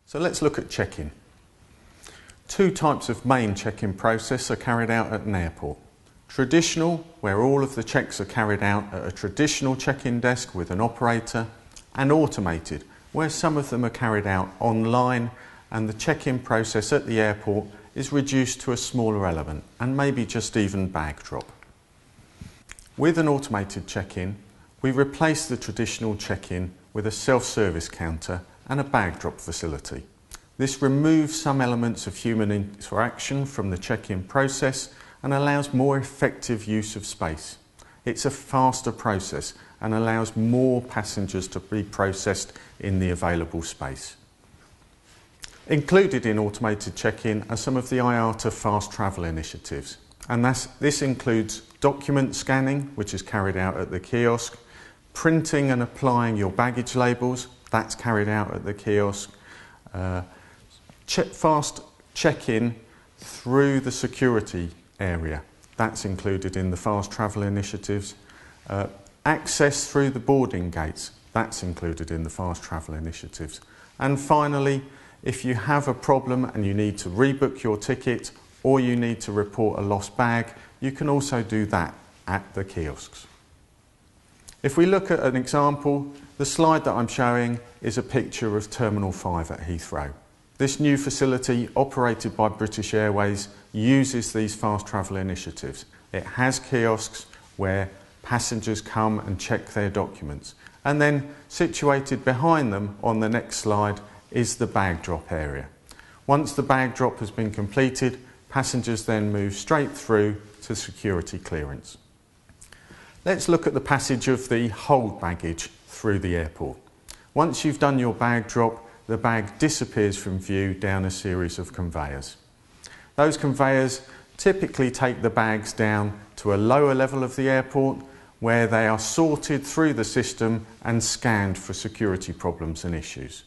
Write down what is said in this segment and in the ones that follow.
So let's look at check-in. Two types of main check-in process are carried out at an airport. Traditional, where all of the checks are carried out at a traditional check-in desk with an operator, and automated, where some of them are carried out online and the check-in process at the airport is reduced to a smaller element and maybe just even bag drop. With an automated check-in, we replace the traditional check-in with a self-service counter and a bag drop facility. This removes some elements of human interaction from the check-in process and allows more effective use of space. It's a faster process and allows more passengers to be processed in the available space. Included in automated check-in are some of the IATA fast travel initiatives, and this includes document scanning, which is carried out at the kiosk, printing and applying your baggage labels, that's carried out at the kiosk, fast check-in through the security area, that's included in the fast travel initiatives, access through the boarding gates, that's included in the fast travel initiatives, and finally, if you have a problem and you need to rebook your ticket or you need to report a lost bag, you can also do that at the kiosks. If we look at an example, the slide that I'm showing is a picture of Terminal 5 at Heathrow. This new facility, operated by British Airways, uses these fast travel initiatives. It has kiosks where passengers come and check their documents. And then situated behind them on the next slide is the bag drop area. Once the bag drop has been completed, passengers then move straight through to security clearance. Let's look at the passage of the hold baggage through the airport. Once you've done your bag drop, the bag disappears from view down a series of conveyors. Those conveyors typically take the bags down to a lower level of the airport where they are sorted through the system and scanned for security problems and issues.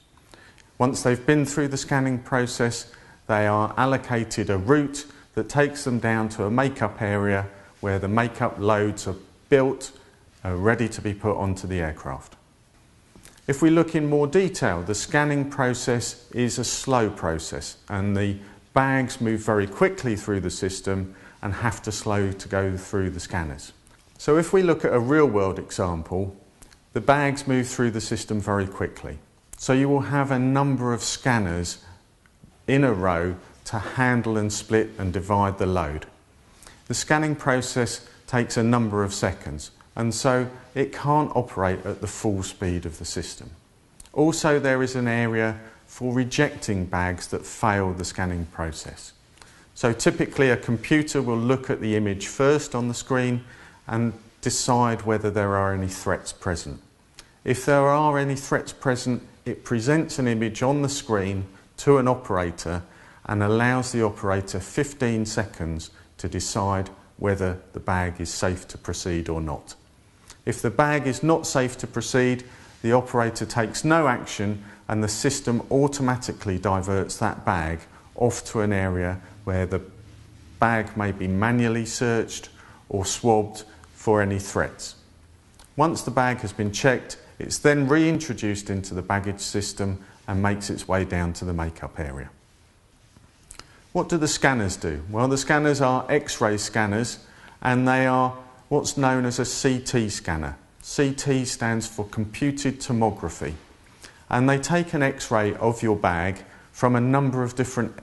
Once they've been through the scanning process, they are allocated a route that takes them down to a make-up area where the make-up loads are built, ready to be put onto the aircraft. If we look in more detail, the scanning process is a slow process and the bags move very quickly through the system and have to slow to go through the scanners. So if we look at a real-world example, the bags move through the system very quickly. So you will have a number of scanners in a row to handle and split and divide the load. The scanning process takes a number of seconds, and so it can't operate at the full speed of the system. Also, there is an area for rejecting bags that fail the scanning process. So typically a computer will look at the image first on the screen and decide whether there are any threats present. If there are any threats present, it presents an image on the screen to an operator and allows the operator 15 seconds to decide whether the bag is safe to proceed or not. If the bag is not safe to proceed, the operator takes no action and the system automatically diverts that bag off to an area where the bag may be manually searched or swabbed for any threats. Once the bag has been checked, it's then reintroduced into the baggage system and makes its way down to the make-up area. What do the scanners do? Well, the scanners are X-ray scanners and they are what's known as a CT scanner. CT stands for computed tomography, and they take an X-ray of your bag from a number of different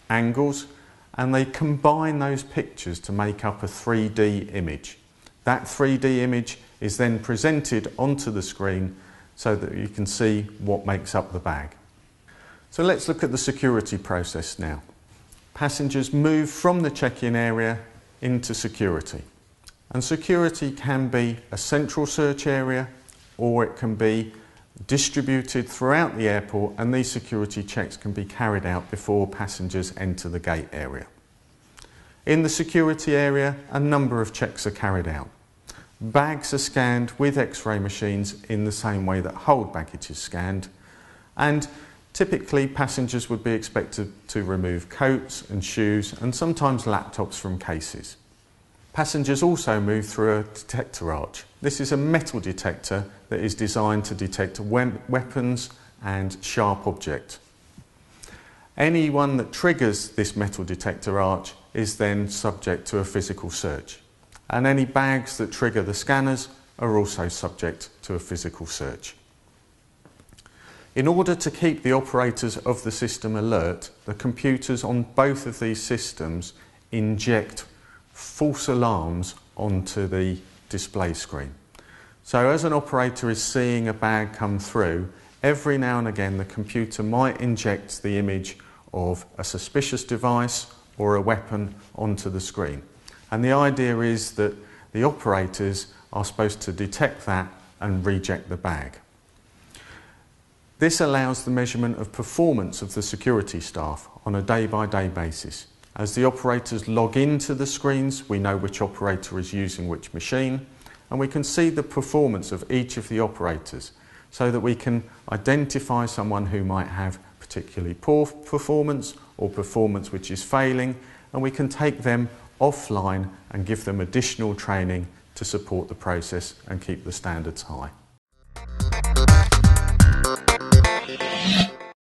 angles and they combine those pictures to make up a 3D image. That 3D image is then presented onto the screen so that you can see what makes up the bag. So let's look at the security process now. Passengers move from the check-in area into security. And security can be a central search area or it can be distributed throughout the airport, and these security checks can be carried out before passengers enter the gate area. In the security area, a number of checks are carried out. Bags are scanned with X-ray machines in the same way that hold baggage is scanned, and typically passengers would be expected to remove coats and shoes and sometimes laptops from cases. Passengers also move through a detector arch. This is a metal detector that is designed to detect weapons and sharp objects. Anyone that triggers this metal detector arch is then subject to a physical search. And any bags that trigger the scanners are also subject to a physical search. In order to keep the operators of the system alert, the computers on both of these systems inject false alarms onto the display screen. So as an operator is seeing a bag come through, every now and again the computer might inject the image of a suspicious device or a weapon onto the screen. And the idea is that the operators are supposed to detect that and reject the bag. This allows the measurement of performance of the security staff on a day-by-day basis. As the operators log into the screens, we know which operator is using which machine, and we can see the performance of each of the operators so that we can identify someone who might have particularly poor performance or performance which is failing, and we can take them offline and give them additional training to support the process and keep the standards high.